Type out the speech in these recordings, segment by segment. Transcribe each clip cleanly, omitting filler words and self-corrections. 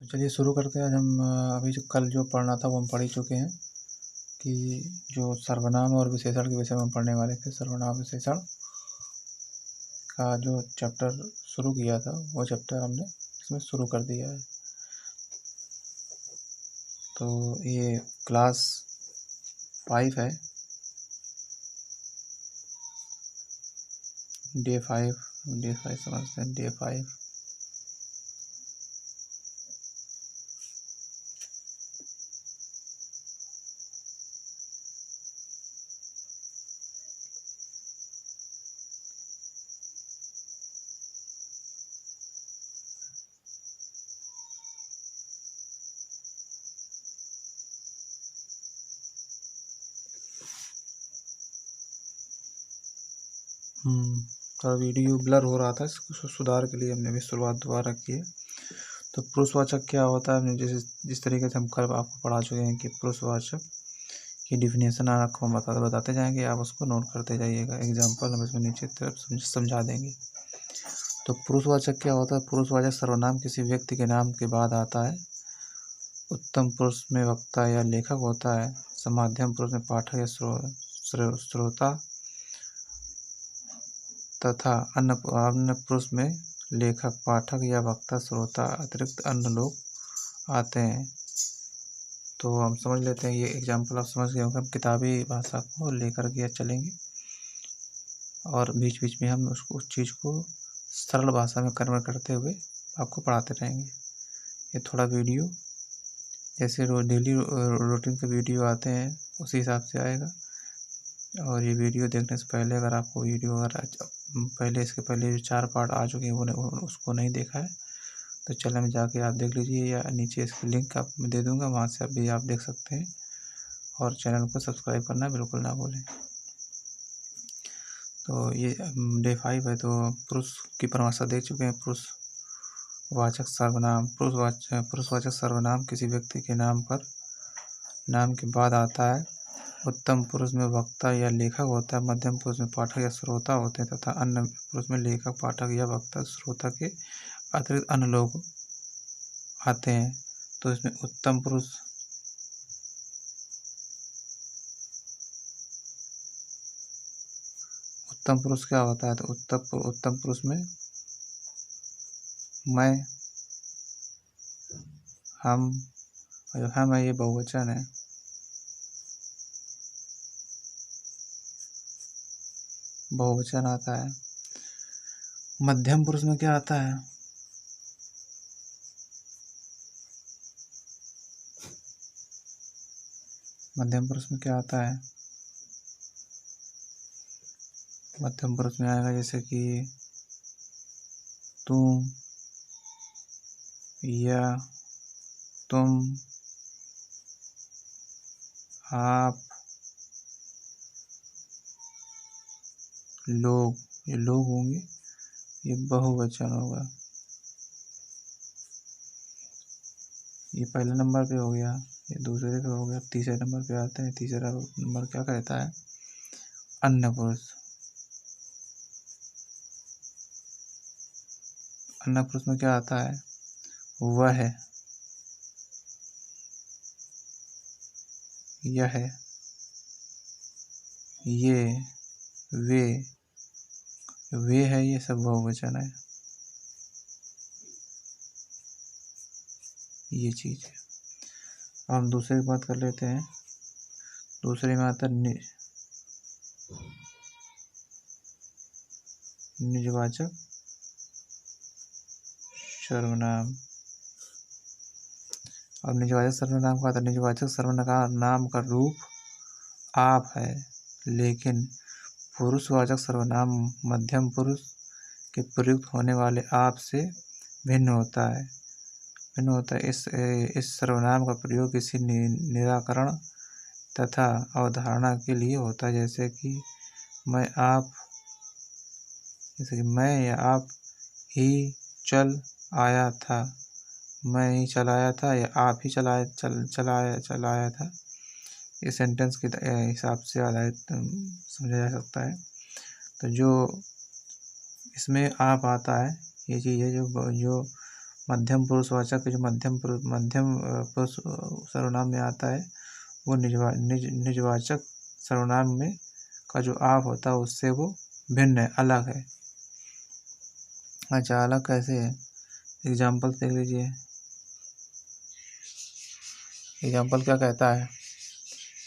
तो चलिए शुरू करते हैं। आज हम अभी जो कल जो पढ़ना था वो हम पढ़ ही चुके हैं कि जो सर्वनाम और विशेषण के विषय में हम पढ़ने वाले थे। सर्वनाम विशेषण का जो चैप्टर शुरू किया था वो चैप्टर हमने इसमें शुरू कर दिया है। तो ये क्लास 5 है, डे 5 समझते हैं, डे 5। थोड़ा वीडियो ब्लर हो रहा था, इसको सुधार के लिए हमने भी शुरुआत दोबारा की है। तो पुरुषवाचक क्या होता है, हमने जिस तरीके से हम कल आपको पढ़ा चुके हैं कि पुरुषवाचक की डिफिनेशन आपको हम बताते जाएंगे, आप उसको नोट करते जाइएगा। एग्जाम्पल हम इसमें नीचे तरफ समझा देंगे। तो पुरुषवाचक क्या होता है? पुरुषवाचक सर्वनाम किसी व्यक्ति के नाम के बाद आता है। उत्तम पुरुष में वक्ता या लेखक होता है। मध्यम पुरुष में पाठक या श्रोता तथा अन्य पुरुष में लेखक, पाठक या वक्ता, श्रोता अतिरिक्त अन्य लोग आते हैं। तो हम समझ लेते हैं, ये एग्जाम्पल आप समझ गए होंगे। हम किताबी भाषा को लेकर के चलेंगे और बीच बीच में हम उस चीज़ को सरल भाषा में कन्वर्ट करते हुए आपको पढ़ाते रहेंगे। ये थोड़ा वीडियो जैसे डेली रूटीन के वीडियो आते हैं उसी हिसाब से आएगा। और ये वीडियो देखने से पहले अगर आपको वीडियो इसके पहले जो 4 पार्ट आ चुके हैं वो उसको नहीं देखा है तो चैनल में जाके आप देख लीजिए, या नीचे इसकी लिंक आप दे दूँगा, वहाँ से आप देख सकते हैं। और चैनल को सब्सक्राइब करना बिल्कुल ना भूलें। तो ये डे 5 है। तो पुरुष की परिभाषा देख चुके हैं। पुरुषवाचक सर्वनाम। पुरुषवाचक सर्वनाम किसी व्यक्ति के नाम के बाद आता है। उत्तम पुरुष में वक्ता या लेखक होता है। मध्यम पुरुष में पाठक या श्रोता होते हैं तथा अन्य पुरुष में लेखक, पाठक या वक्ता, श्रोता के अतिरिक्त अन्य लोग आते हैं। तो इसमें उत्तम पुरुष क्या होता है? तो उत्तम पुरुष में मैं, हम है, ये बहुवचन है। बहुवचन आता है। मध्यम पुरुष में क्या आता है? मध्यम पुरुष में क्या आता है? मध्यम पुरुष में आएगा जैसे कि तुम या तुम, आप, लोग। ये लोग होंगे, ये बहुवचन होगा। ये पहले नंबर पे हो गया, ये दूसरे पे हो गया, तीसरे नंबर पे आते हैं। तीसरा नंबर क्या कहता है? अन्य पुरुष। अन्य पुरुष में क्या आता है? वह, यह, ये, वे है, ये सब बहुवचन है। ये चीज है। अब हम दूसरे की बात कर लेते हैं। दूसरे में आता है निजवाचक सर्वनाम। अब निजवाचक सर्वनाम का आता है। निजवाचक सर्वनाम का रूप आप है, लेकिन पुरुषवाचक सर्वनाम मध्यम पुरुष के प्रयुक्त होने वाले आप से भिन्न होता है। इस सर्वनाम का प्रयोग किसी निराकरण तथा अवधारणा के लिए होता है। जैसे कि मैं या आप ही चल आया था। मैं ही चलाया था या आप ही चलाया था। इस सेंटेंस के हिसाब से आधारित समझा जा सकता है। तो जो इसमें आप आता है, ये चीज़ है जो मध्यम पुरुषवाचक जो मध्यम पुरुष सर्वनाम में आता है वो निजवाचक सर्वनाम में का जो आप होता है उससे वो भिन्न है, अलग है। अच्छा, अलग कैसे है? एग्जाम्पल देख लीजिए। एग्जाम्पल क्या कहता है?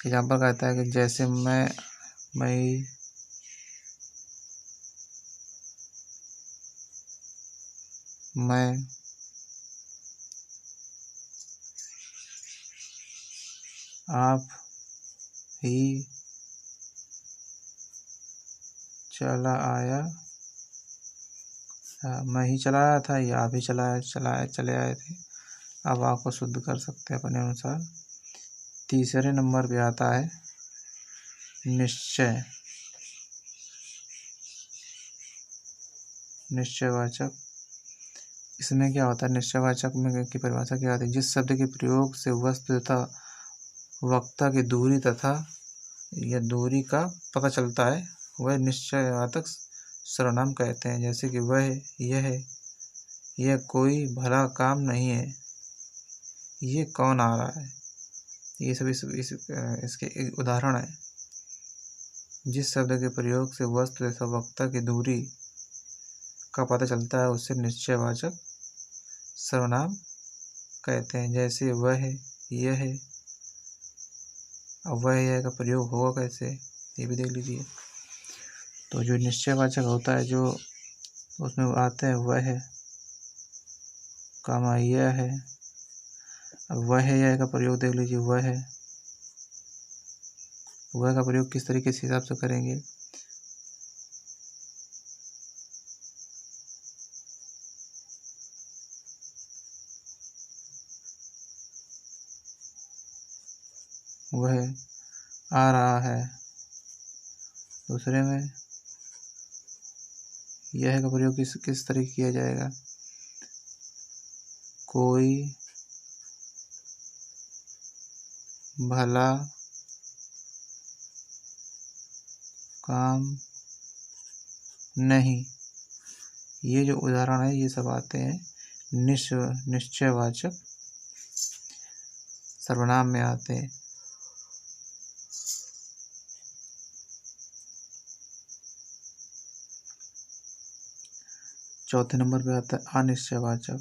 एग्जाम्पल कहता है कि जैसे मैं आप ही चला आया था, मैं ही चला आया था या आप ही चले आए थे। अब आपको शुद्ध कर सकते हैं अपने अनुसार। तीसरे नंबर पे आता है निश्चय, निश्चयवाचक। इसमें क्या होता है? निश्चयवाचक में की परिभाषा क्या होती है? जिस शब्द के प्रयोग से वस्तु तथा वक्ता की दूरी तथा या दूरी का पता चलता है वह निश्चयवाचक सर्वनाम कहते हैं। जैसे कि यह कोई भला काम नहीं है, ये कौन आ रहा है, ये सब इसके एक उदाहरण है। जिस शब्द के प्रयोग से वस्तु तथा वक्ता की दूरी का पता चलता है उससे निश्चयवाचक सर्वनाम कहते हैं। जैसे यह अब यह का प्रयोग होगा कैसे, ये भी देख लीजिए। तो जो निश्चयवाचक होता है जो उसमें आते हैं वह कामा यह है। अब यह का प्रयोग देख लीजिए। वह का प्रयोग किस तरीके से हिसाब से करेंगे? वह आ रहा है। दूसरे में यह का प्रयोग किस तरीके किया जाएगा? कोई भला काम नहीं। ये जो उदाहरण है ये सब आते हैं निश्चयवाचक सर्वनाम में आते हैं। चौथे नंबर पे आता है अनिश्चयवाचक।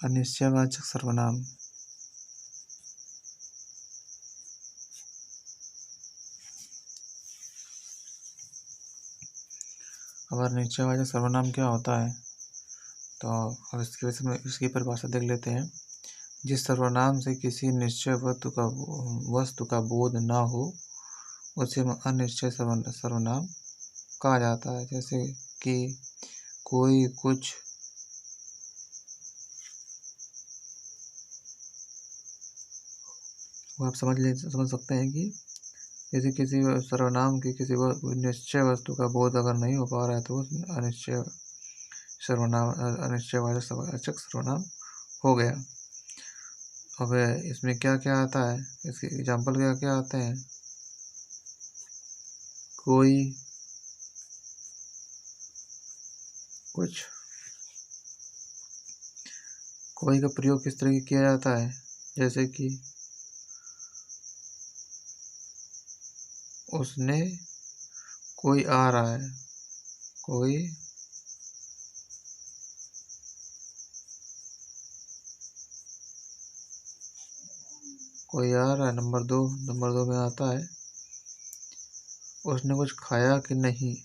अनिश्चयवाचक सर्वनाम अब अनिश्चयवाचक सर्वनाम क्या होता है तो अब इसकी परिभाषा देख लेते हैं। जिस सर्वनाम से किसी निश्चय वस्तु का बोध न हो उसे अनिश्चय सर्वनाम कहा जाता है। जैसे कि कोई कुछ, वो आप समझ सकते हैं कि जैसे किसी सर्वनाम की किसी निश्चय वस्तु का बोध अगर नहीं हो पा रहा है तो वो अनिश्चयवाचक सर्वनाम हो गया। अब इसमें क्या क्या आता है, इसके एग्जाम्पल क्या क्या आते हैं? कोई कुछ, कोई का प्रयोग किस तरह किया जाता है? जैसे कि उसने, कोई आ रहा है, कोई आ रहा है। नंबर दो में आता है उसने कुछ खाया कि नहीं।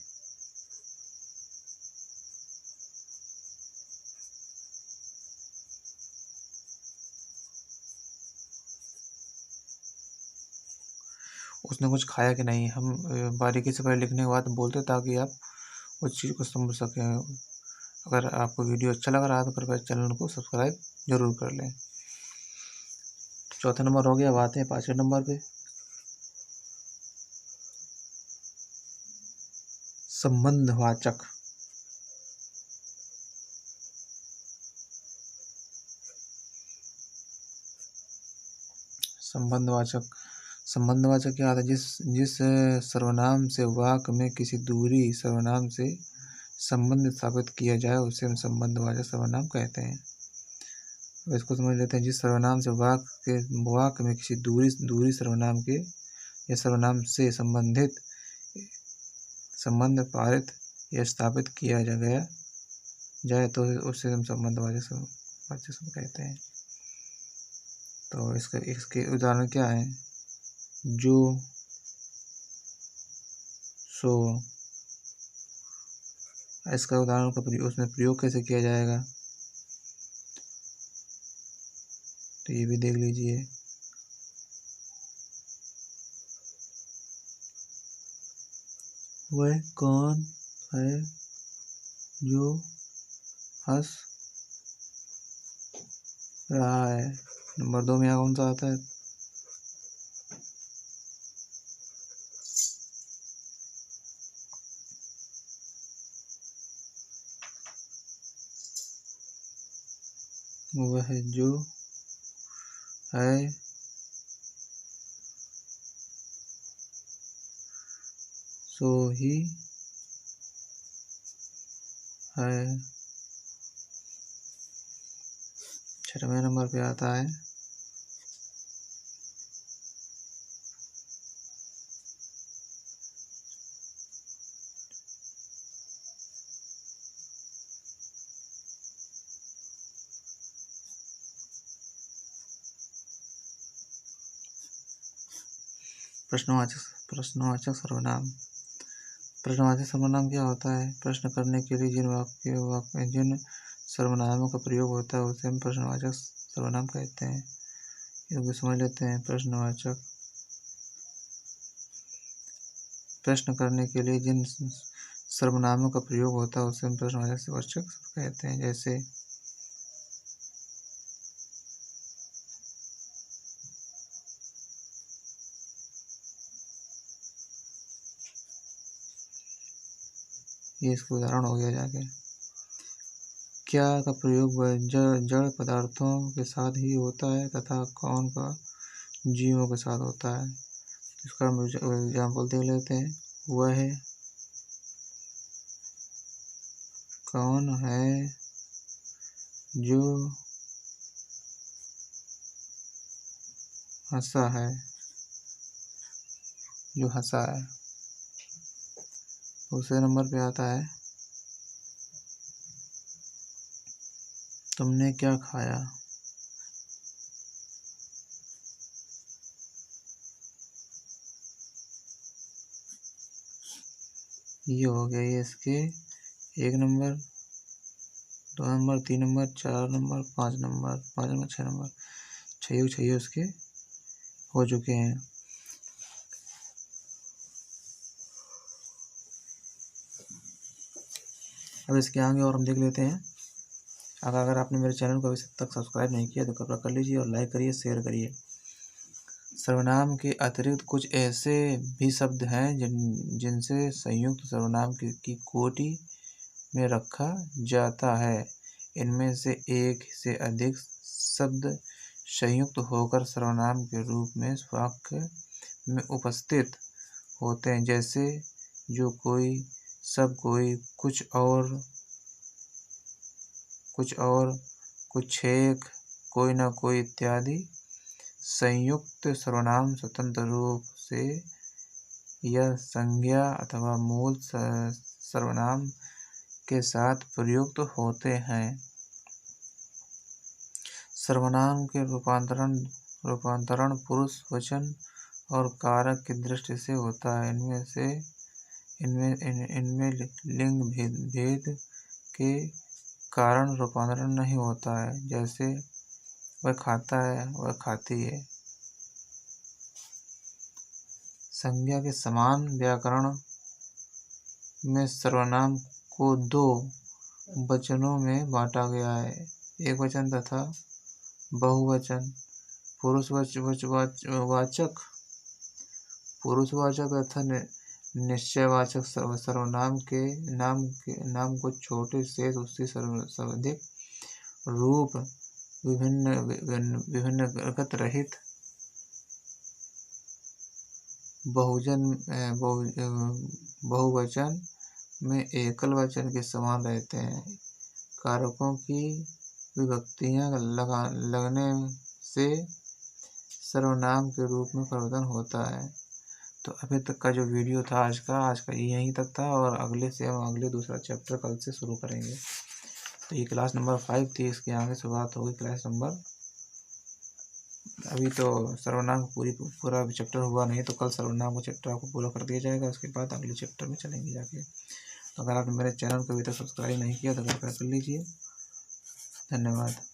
उसने कुछ खाया कि नहीं, हम बारीकी से पहले लिखने के बाद बोलते ताकि आप उस चीज़ को समझ सकें। अगर आपको वीडियो अच्छा लग रहा है तो कृपया चैनल को सब्सक्राइब जरूर कर लें। चौथा नंबर हो गया। अब आते हैं पांचवें नंबर पे, संबंधवाचक। संबंधवाचक क्या आता है? जिस सर्वनाम से वाक्य में किसी दूसरी सर्वनाम से संबंध स्थापित किया जाए उसे हम संबंधवाचक सर्वनाम कहते हैं। अब इसको समझ लेते हैं। जिस सर्वनाम से वाक्य में किसी दूसरी सर्वनाम के या सर्वनाम से संबंधित संबंध पारित या स्थापित किया गया जाए तो उसे हम संबंधवाचक कहते हैं। तो इसके उदाहरण क्या है? जो, सो। इसका उदाहरण का उसमें प्रयोग कैसे किया जाएगा तो ये भी देख लीजिए। वह कौन है जो हंस रहा है? नंबर 2 में यहाँ कौन सा आता है? वह जो है सो ही है। 6वें नंबर पे आता है प्रश्नवाचक सर्वनाम। प्रश्नवाचक सर्वनाम क्या होता है? प्रश्न करने के लिए जिन सर्वनामों का प्रयोग होता है उसे हम प्रश्नवाचक सर्वनाम कहते हैं। इनको समझ लेते हैं। प्रश्न करने के लिए जिन सर्वनामों का प्रयोग होता है उसे हम प्रश्नवाचक कहते हैं। जैसे ये इसका उदाहरण हो गया। जाके क्या का प्रयोग जड़ पदार्थों के साथ ही होता है तथा कौन का जीवों के साथ होता है। इसका हम एग्जाम्पल देख लेते हैं। वह कौन है जो हंसा है? जो हंसा है। दूसरे नंबर पे आता है तुमने क्या खाया? ये हो गया। ये इसके 1 number, 2 number, 3 number, 4 number, 5 number, 6 number, 6 उसके हो चुके हैं। अब इसके आगे और हम देख लेते हैं। अगर आपने मेरे चैनल को अभी तक सब्सक्राइब नहीं किया तो कृपया कर लीजिए और लाइक करिए, शेयर करिए। सर्वनाम के अतिरिक्त कुछ ऐसे भी शब्द हैं जिनसे संयुक्त सर्वनाम की कोटि में रखा जाता है। इनमें से एक से अधिक शब्द संयुक्त होकर सर्वनाम के रूप में वाक्य में उपस्थित होते हैं। जैसे जो, कोई, सब, कोई, कुछ और, कुछ एक, कोई न कोई इत्यादि। संयुक्त सर्वनाम स्वतंत्र रूप से या संज्ञा अथवा मूल सर्वनाम के साथ प्रयुक्त होते हैं। सर्वनाम के रूपांतरण पुरुष वचन और कारक की दृष्टि से होता है। इनमें लिंग भेद के कारण रूपांतरण नहीं होता है। जैसे वह खाता है, वह खाती है। संज्ञा के समान व्याकरण में सर्वनाम को 2 वचनों में बांटा गया है, एकवचन तथा बहुवचन। पुरुषवाचक तथा निश्चयवाचक सर्वनाम के नाम को छोटे शेष उससे सर्वाधिक रूप विभिन्न गत रहित बहुवचन में एकल वचन के समान रहते हैं। कारकों की विभक्तियां लगने से सर्वनाम के रूप में परिवर्तन होता है। तो अभी तक का जो वीडियो था आज का यहीं तक था, और अगले से हम अगले दूसरा चैप्टर कल से शुरू करेंगे। तो ये क्लास नंबर 5 थी, इसके आगे शुरुआत होगी क्लास नंबर, अभी तो सर्वनाम पूरा चैप्टर हुआ नहीं, तो कल सर्वनाम का चैप्टर आपको पूरा कर दिया जाएगा। उसके बाद अगले चैप्टर में चलेंगे जाके। तो अगर आपने मेरे चैनल को अभी तक सब्सक्राइब नहीं किया तो कृपया कर लीजिए। धन्यवाद।